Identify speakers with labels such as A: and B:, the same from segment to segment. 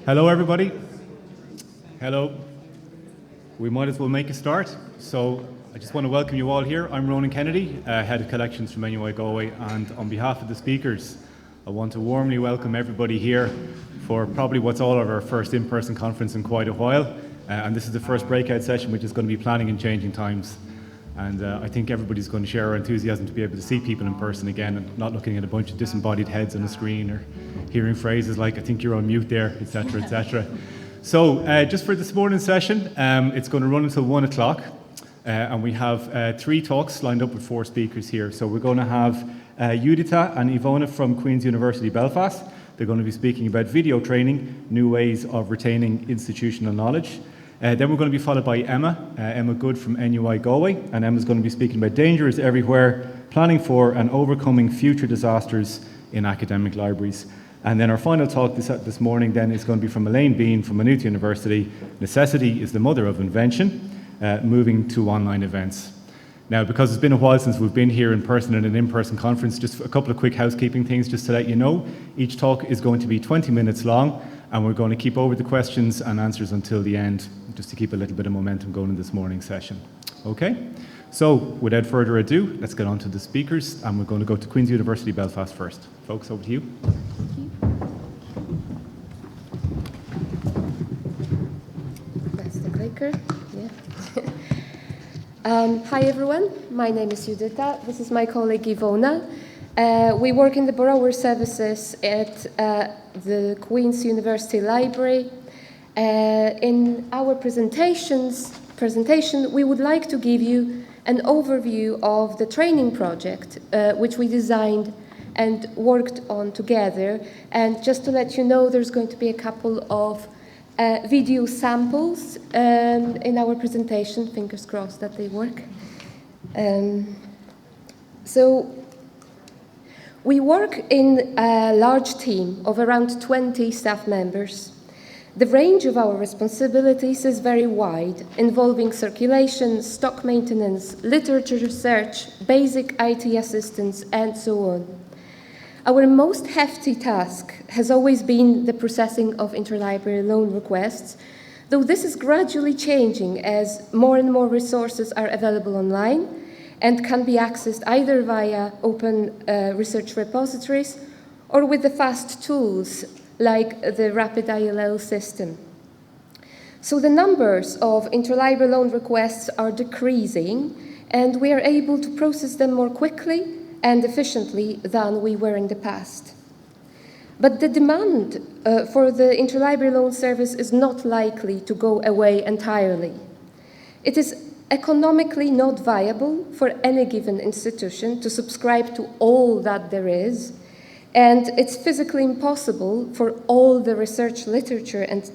A: Hello, everybody. Hello. We might as well make a start. So I just want to welcome you all here. I'm Ronan Kennedy, Head of Collections from NUI Galway, and on behalf of the speakers, I want to warmly welcome everybody here for probably what's all of our first in-person conference in quite a while. And this is the first breakout session, which is going to be planning and changing times. And I think everybody's going to share our enthusiasm to be able to see people in person again and not looking at a bunch of disembodied heads on a screen or hearing phrases like, I think you're on mute there, etc., etc. So just for this morning's session, it's going to run until 1 o'clock. And we have 3 talks lined up with 4 speakers here. So we're going to have Judyta and Ivona from Queen's University Belfast. They're going to be speaking about video training, new ways of retaining institutional knowledge. Then we're going to be followed by Emma Good from NUI Galway, and Emma's going to be speaking about dangers everywhere, planning for and overcoming future disasters in academic libraries. And then our final talk this morning then is going to be from Elaine Bean from Maynooth University. Necessity is the mother of invention, moving to online events. Now, because it's been a while since we've been here in person in an in-person conference, just a couple of quick housekeeping things just to let you know. Each talk is going to be 20 minutes long, and we're going to keep over the questions and answers until the end, just to keep a little bit of momentum going in this morning's session. Okay? So, without further ado, let's get on to the speakers, and we're going to go to Queen's University Belfast first. Folks, over to you.
B: That's the clicker. Yeah. Hi everyone, my name is Judyta. This is my colleague Ivona. We work in the borrower services at the Queen's University Library. In our presentation, we would like to give you an overview of the training project which we designed and worked on together. And just to let you know, there's going to be a couple of video samples in our presentation. Fingers crossed that they work. So we work in a large team of around 20 staff members. The range of our responsibilities is very wide, involving circulation, stock maintenance, literature research, basic IT assistance, and so on. Our most hefty task has always been the processing of interlibrary loan requests, though this is gradually changing as more and more resources are available online and can be accessed either via open research repositories or with the fast tools like the rapid ILL system. So the numbers of interlibrary loan requests are decreasing, and we are able to process them more quickly and efficiently than we were in the past. But the demand for the interlibrary loan service is not likely to go away entirely. It is economically not viable for any given institution to subscribe to all that there is, and it's physically impossible for all the research literature and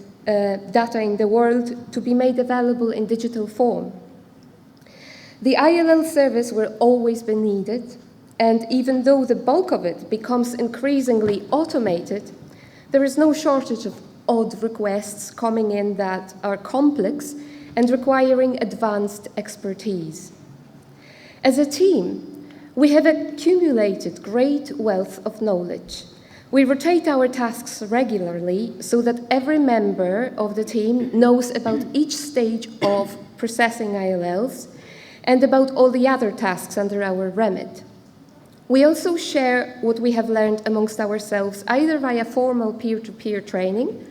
B: data in the world to be made available in digital form. The ILL service will always be needed, and even though the bulk of it becomes increasingly automated, there is no shortage of odd requests coming in that are complex and requiring advanced expertise. As a team, we have accumulated great wealth of knowledge. We rotate our tasks regularly so that every member of the team knows about each stage of processing ILLs and about all the other tasks under our remit. We also share what we have learned amongst ourselves either via formal peer-to-peer training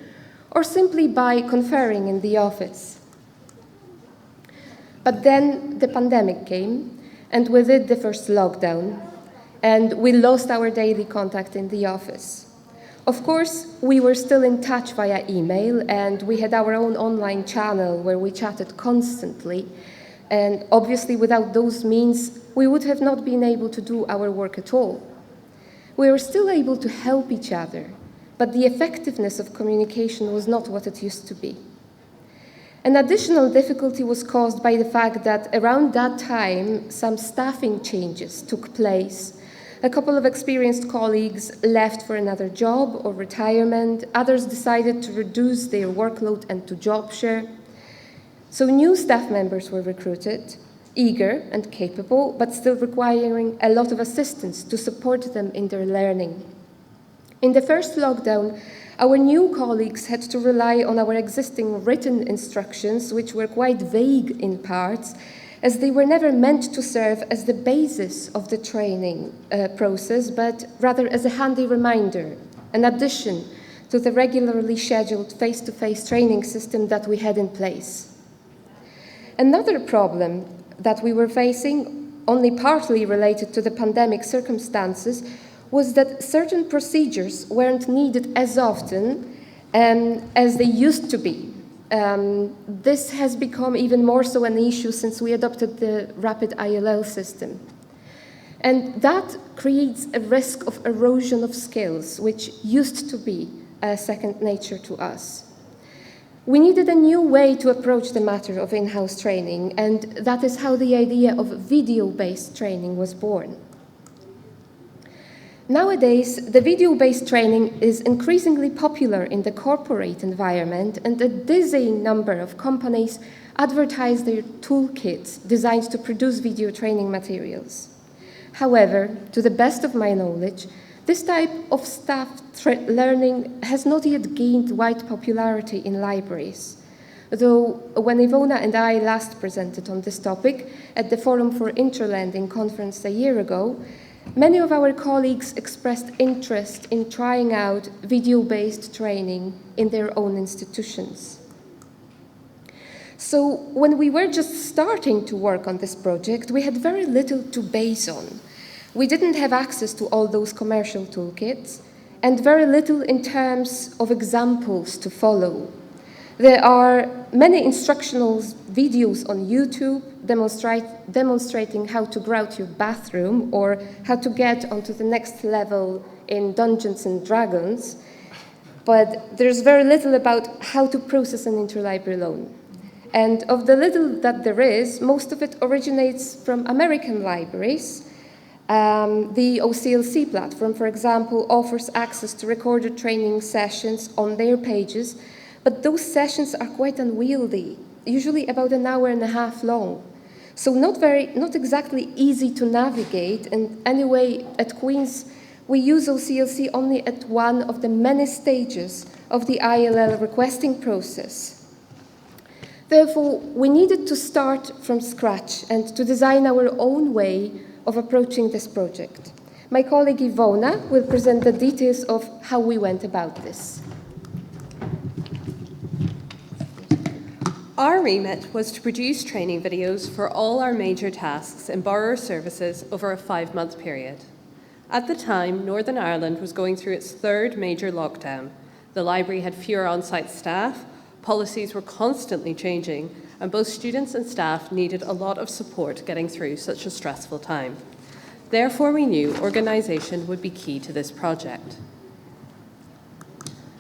B: or simply by conferring in the office. But then the pandemic came, and with it the first lockdown, and we lost our daily contact in the office. Of course, we were still in touch via email, and we had our own online channel where we chatted constantly, and obviously without those means, we would have not been able to do our work at all. We were still able to help each other, but the effectiveness of communication was not what it used to be. An additional difficulty was caused by the fact that around that time, some staffing changes took place. A couple of experienced colleagues left for another job or retirement. Others decided to reduce their workload and to job share. So new staff members were recruited, eager and capable, but still requiring a lot of assistance to support them in their learning. In the first lockdown, Our new colleagues had to rely on our existing written instructions, which were quite vague in parts, as they were never meant to serve as the basis of the training process, but rather as a handy reminder, an addition to the regularly scheduled face-to-face training system that we had in place. Another problem that we were facing, only partly related to the pandemic circumstances, was that certain procedures weren't needed as often as they used to be. This has become even more so an issue since we adopted the rapid ILL system. And that creates a risk of erosion of skills, which used to be second nature to us. We needed a new way to approach the matter of in-house training, and that is how the idea of video-based training was born. Nowadays, the video-based training is increasingly popular in the corporate environment, and a dizzying number of companies advertise their toolkits designed to produce video training materials. However, to the best of my knowledge, this type of staff learning has not yet gained wide popularity in libraries. Though when Ivona and I last presented on this topic at the Forum for Interlending conference a year ago, many of our colleagues expressed interest in trying out video-based training in their own institutions. So when we were just starting to work on this project, we had very little to base on. We didn't have access to all those commercial toolkits, and very little in terms of examples to follow. There are many instructional videos on YouTube demonstrating how to grout your bathroom or how to get onto the next level in Dungeons and Dragons, but there's very little about how to process an interlibrary loan. And of the little that there is, most of it originates from American libraries. The OCLC platform, for example, offers access to recorded training sessions on their pages, but those sessions are quite unwieldy, usually about an hour and a half long. So not exactly easy to navigate, and anyway, at Queen's, we use OCLC only at one of the many stages of the ILL requesting process. Therefore, we needed to start from scratch and to design our own way of approaching this project. My colleague Ivona will present the details of how we went about this.
C: Our remit was to produce training videos for all our major tasks in borrower services over a 5-month period. At the time, Northern Ireland was going through its 3rd major lockdown. The library had fewer on-site staff, policies were constantly changing, and both students and staff needed a lot of support getting through such a stressful time. Therefore, we knew organisation would be key to this project.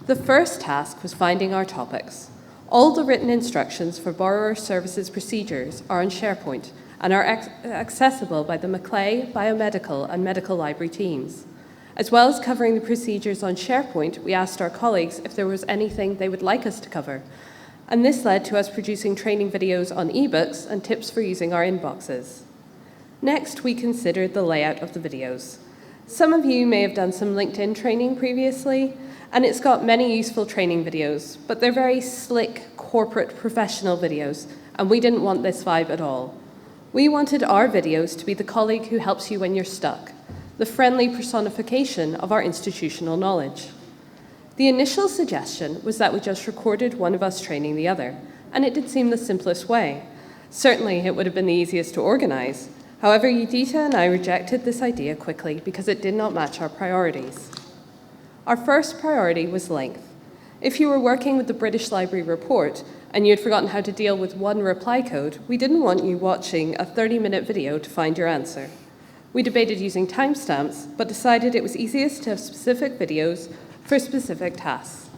C: The first task was finding our topics. All the written instructions for borrower services procedures are on SharePoint and are accessible by the Maclay, Biomedical and Medical Library teams. As well as covering the procedures on SharePoint, we asked our colleagues if there was anything they would like us to cover, and this led to us producing training videos on ebooks and tips for using our inboxes. Next, we considered the layout of the videos. Some of you may have done some LinkedIn training previously, and it's got many useful training videos, but they're very slick, corporate, professional videos, and we didn't want this vibe at all. We wanted our videos to be the colleague who helps you when you're stuck, the friendly personification of our institutional knowledge. The initial suggestion was that we just recorded one of us training the other, and it did seem the simplest way. Certainly, it would have been the easiest to organize. However, Judyta and I rejected this idea quickly because it did not match our priorities. Our first priority was length. If you were working with the British Library report and you had forgotten how to deal with one reply code, we didn't want you watching a 30-minute video to find your answer. We debated using timestamps, but decided it was easiest to have specific videos for specific tasks.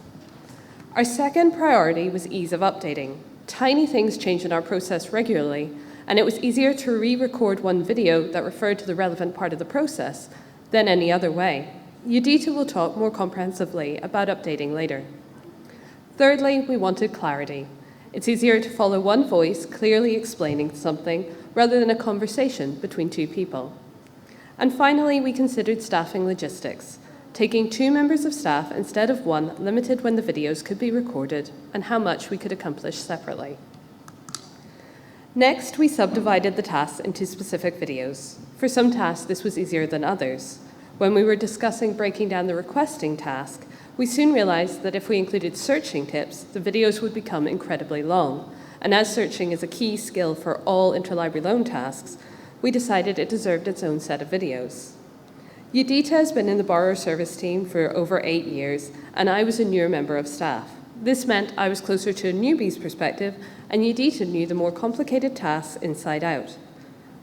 C: Our second priority was ease of updating. Tiny things change in our process regularly, and it was easier to re-record one video that referred to the relevant part of the process than any other way. Judyta will talk more comprehensively about updating later. Thirdly, we wanted clarity. It's easier to follow one voice clearly explaining something rather than a conversation between two people. And finally, we considered staffing logistics. taking 2 members of staff instead of 1 limited when the videos could be recorded and how much we could accomplish separately. Next, we subdivided the tasks into specific videos. For some tasks, this was easier than others. When we were discussing breaking down the requesting task, we soon realized that if we included searching tips, the videos would become incredibly long. And as searching is a key skill for all interlibrary loan tasks, we decided it deserved its own set of videos. Judyta has been in the borrower service team for over 8 years, and I was a newer member of staff. This meant I was closer to a newbie's perspective, and Judyta knew the more complicated tasks inside out.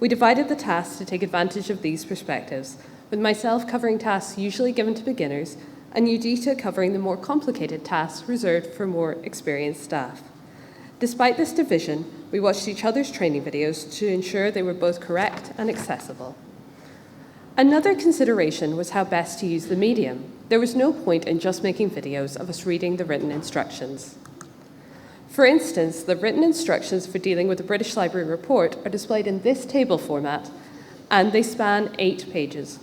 C: We divided the tasks to take advantage of these perspectives, with myself covering tasks usually given to beginners, and Judyta covering the more complicated tasks reserved for more experienced staff. Despite this division, we watched each other's training videos to ensure they were both correct and accessible. Another consideration was how best to use the medium. There was no point in just making videos of us reading the written instructions. For instance, the written instructions for dealing with the British Library report are displayed in this table format, and they span 8 pages.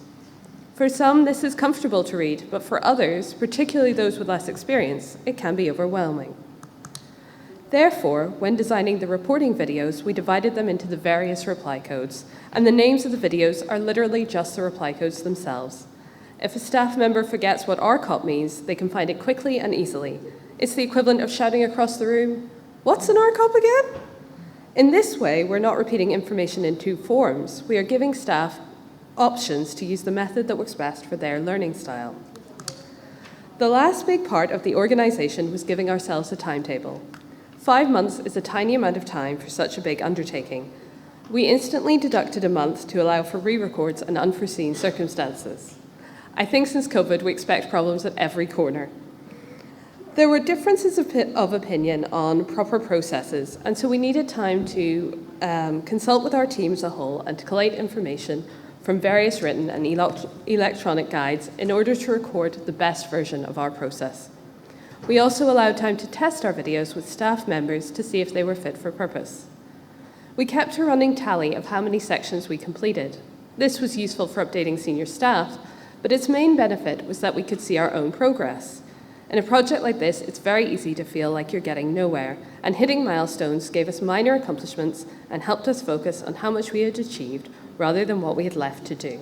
C: For some, this is comfortable to read, but for others, particularly those with less experience, it can be overwhelming. Therefore, when designing the reporting videos, we divided them into the various reply codes, and the names of the videos are literally just the reply codes themselves. If a staff member forgets what RCOP means, they can find it quickly and easily. It's the equivalent of shouting across the room, "What's an RCOP again?" In this way, we're not repeating information in 2 forms. We are giving staff options to use the method that works best for their learning style. The last big part of the organization was giving ourselves a timetable. 5 months is a tiny amount of time for such a big undertaking. We instantly deducted a month to allow for re-records and unforeseen circumstances. I think since COVID, we expect problems at every corner. There were differences of opinion on proper processes, and so we needed time to consult with our team as a whole and to collate information from various written and electronic guides in order to record the best version of our process. We also allowed time to test our videos with staff members to see if they were fit for purpose. We kept a running tally of how many sections we completed. This was useful for updating senior staff, but its main benefit was that we could see our own progress. In a project like this, it's very easy to feel like you're getting nowhere, and hitting milestones gave us minor accomplishments and helped us focus on how much we had achieved rather than what we had left to do.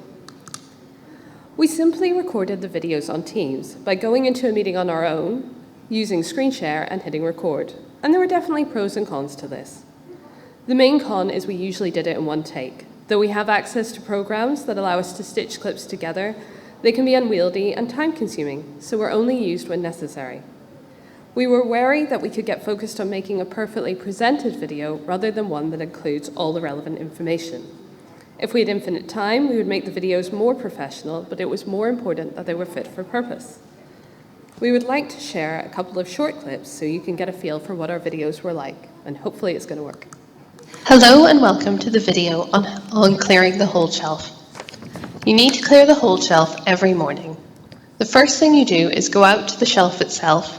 C: We simply recorded the videos on Teams by going into a meeting on our own, using screen share and hitting record, and there were definitely pros and cons to this. The main con is we usually did it in 1 take. Though we have access to programs that allow us to stitch clips together, they can be unwieldy and time-consuming, so were only used when necessary. We were wary that we could get focused on making a perfectly presented video rather than one that includes all the relevant information. If we had infinite time, we would make the videos more professional, but it was more important that they were fit for purpose. We would like to share a couple of short clips so you can get a feel for what our videos were like, and hopefully it's going to work.
D: Hello and welcome to the video on clearing the hold shelf. You need to clear the hold shelf every morning. The first thing you do is go out to the shelf itself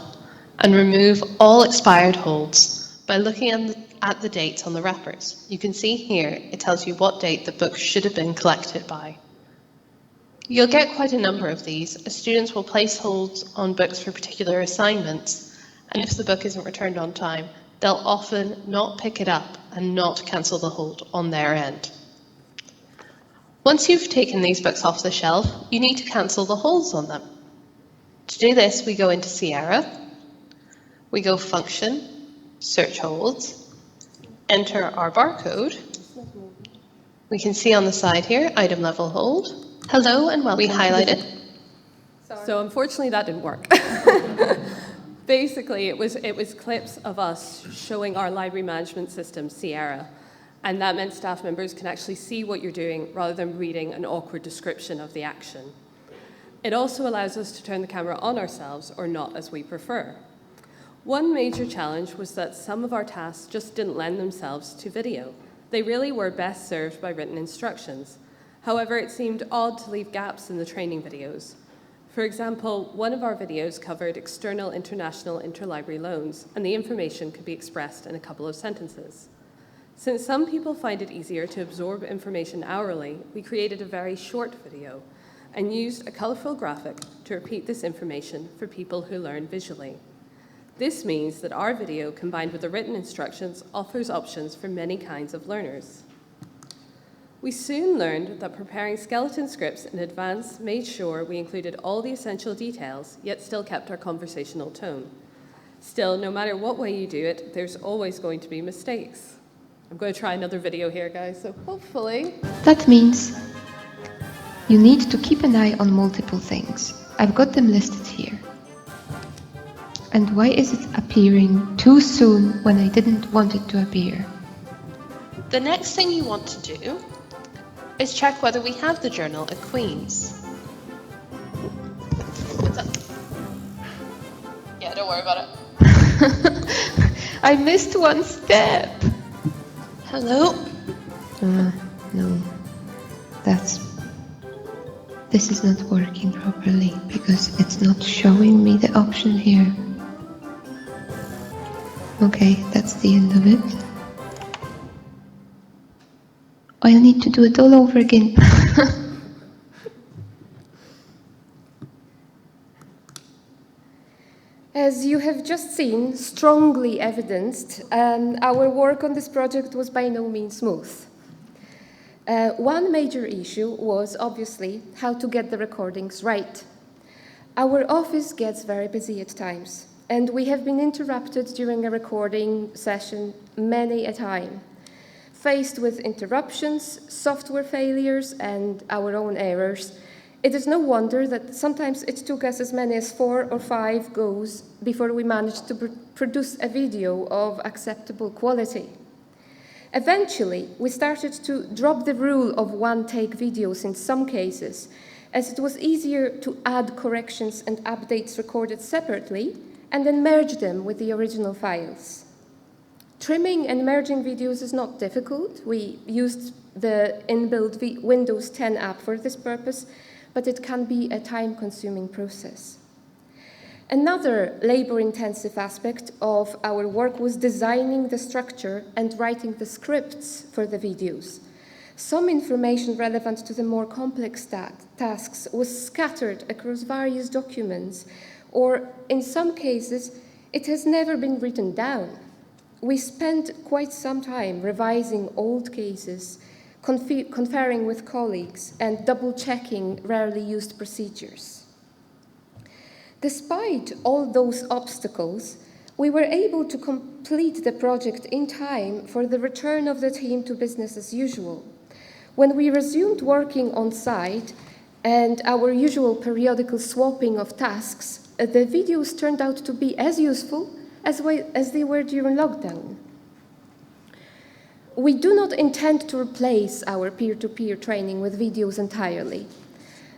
D: and remove all expired holds by looking at the dates on the wrappers. You can see here it tells you what date the book should have been collected by. You'll get quite a number of these, as students will place holds on books for particular assignments, and if the book isn't returned on time, they'll often not pick it up and not cancel the hold on their end. Once you've taken these books off the shelf, you need to cancel the holds on them. To do this, we go into Sierra, we go Function, Search Holds, enter our barcode. We can see on the side here, Item Level Hold. Hello and welcome. We highlight it.
C: So unfortunately that didn't work. Basically, it was clips of us showing our library management system, Sierra, and that meant staff members can actually see what you're doing rather than reading an awkward description of the action. It also allows us to turn the camera on ourselves or not, as we prefer. One major challenge was that some of our tasks just didn't lend themselves to video. They really were best served by written instructions. However, it seemed odd to leave gaps in the training videos. For example, one of our videos covered external international interlibrary loans, and the information could be expressed in a couple of sentences. Since some people find it easier to absorb information hourly, we created a very short video, and used a colourful graphic to repeat this information for people who learn visually. This means that our video, combined with the written instructions, offers options for many kinds of learners. We soon learned that preparing skeleton scripts in advance made sure we included all the essential details, yet still kept our conversational tone. Still, no matter what way you do it, there's always going to be mistakes. I'm going to try another video here, guys, so hopefully...
E: That means you need to keep an eye on multiple things. I've got them listed here. And why is it appearing too soon when I didn't want it to appear?
D: The next thing you want to do is check whether we have the journal at Queen's. What's up? Yeah, don't worry about it.
E: I missed one step!
D: Hello?
E: No. This is not working properly because it's not showing me the option here. Okay, that's the end of it. I'll need to do it all over again.
B: As you have just seen, strongly evidenced, our work on this project was by no means smooth. One major issue was obviously how to get the recordings right. Our office gets very busy at times, and we have been interrupted during a recording session many a time. Faced with interruptions, software failures, and our own errors, it is no wonder that sometimes it took us as many as 4 or 5 goes before we managed to produce a video of acceptable quality. Eventually, we started to drop the rule of one-take videos in some cases, as it was easier to add corrections and updates recorded separately and then merge them with the original files. Trimming and merging videos is not difficult. We used the inbuilt Windows 10 app for this purpose, but it can be a time-consuming process. Another labor-intensive aspect of our work was designing the structure and writing the scripts for the videos. Some information relevant to the more complex tasks was scattered across various documents, or in some cases, it has never been written down. We spent quite some time revising old cases, conferring with colleagues, and double-checking rarely used procedures. Despite all those obstacles, we were able to complete the project in time for the return of the team to business as usual. When we resumed working on site and our usual periodical swapping of tasks, the videos turned out to be as useful as they were during lockdown. We do not intend to replace our peer-to-peer training with videos entirely.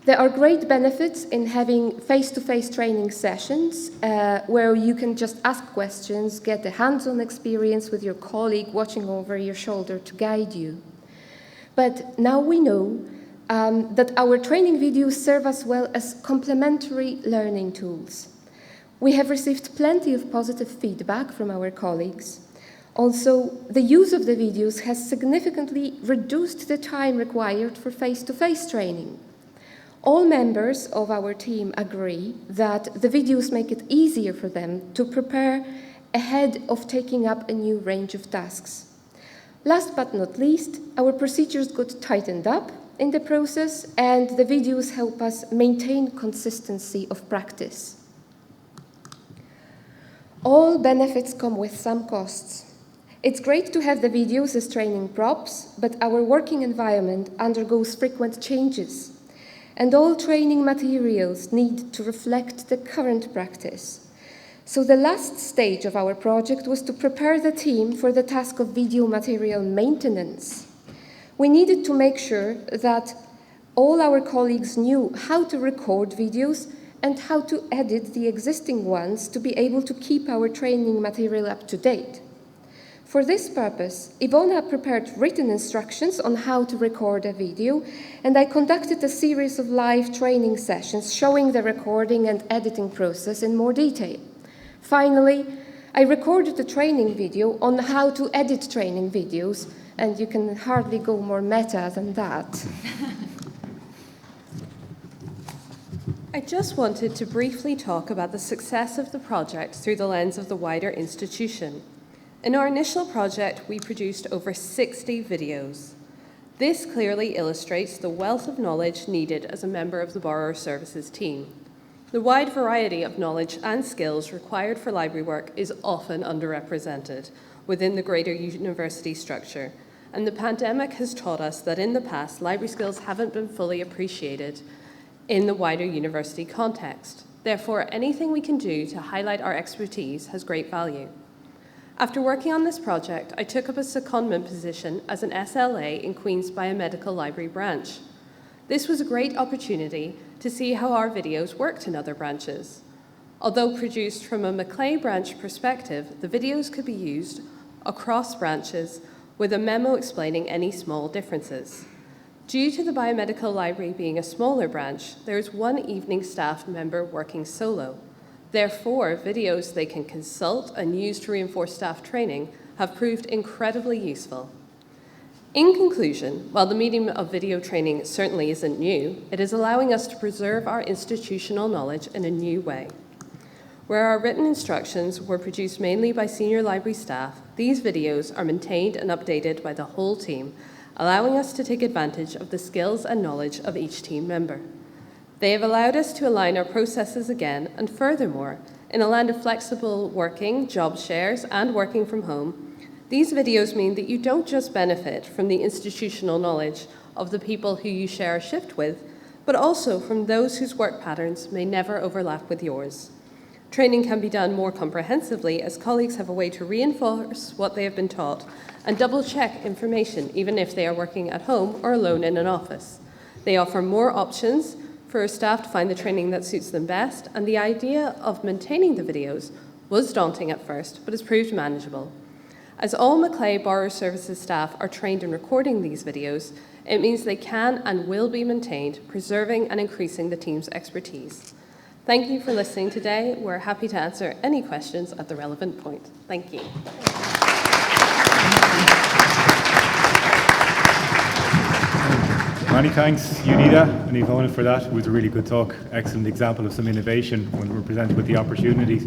B: There are great benefits in having face-to-face training sessions where you can just ask questions, get a hands-on experience with your colleague watching over your shoulder to guide you. But now we know that our training videos serve us well as complementary learning tools. We have received plenty of positive feedback from our colleagues. Also, the use of the videos has significantly reduced the time required for face-to-face training. All members of our team agree that the videos make it easier for them to prepare ahead of taking up a new range of tasks. Last but not least, our procedures got tightened up in the process, and the videos help us maintain consistency of practice. All benefits come with some costs. It's great to have the videos as training props, but our working environment undergoes frequent changes, and all training materials need to reflect the current practice. So the last stage of our project was to prepare the team for the task of video material maintenance. We needed to make sure that all our colleagues knew how to record videos and how to edit the existing ones to be able to keep our training material up to date. For this purpose, Ivona prepared written instructions on how to record a video, and I conducted a series of live training sessions showing the recording and editing process in more detail. Finally, I recorded a training video on how to edit training videos, and you can hardly go more meta than that.
C: I just wanted to briefly talk about the success of the project through the lens of the wider institution. In our initial project, we produced over 60 videos. This clearly illustrates the wealth of knowledge needed as a member of the Borrower Services team. The wide variety of knowledge and skills required for library work is often underrepresented within the greater university structure, and the pandemic has taught us that in the past, library skills haven't been fully appreciated in the wider university context. Therefore, anything we can do to highlight our expertise has great value. After working on this project, I took up a secondment position as an SLA in Queen's Biomedical Library branch. This was a great opportunity to see how our videos worked in other branches. Although produced from a Maclay branch perspective, the videos could be used across branches with a memo explaining any small differences. Due to the Biomedical Library being a smaller branch, there is one evening staff member working solo. Therefore, videos they can consult and use to reinforce staff training have proved incredibly useful. In conclusion, while the medium of video training certainly isn't new, it is allowing us to preserve our institutional knowledge in a new way. Where our written instructions were produced mainly by senior library staff, these videos are maintained and updated by the whole team, allowing us to take advantage of the skills and knowledge of each team member. They have allowed us to align our processes again, and furthermore, in a land of flexible working, job shares, and working from home, these videos mean that you don't just benefit from the institutional knowledge of the people who you share a shift with, but also from those whose work patterns may never overlap with yours. Training can be done more comprehensively as colleagues have a way to reinforce what they have been taught and double-check information, even if they are working at home or alone in an office. They offer more options for staff to find the training that suits them best, and the idea of maintaining the videos was daunting at first, but has proved manageable. As all Maclay Borrower Services staff are trained in recording these videos, it means they can and will be maintained, preserving and increasing the team's expertise. Thank you for listening today. We're happy to answer any questions at the relevant point. Thank you.
A: Many thanks, Judyta and Ivona, for that. It was a really good talk. Excellent example of some innovation when we're presented with the opportunities.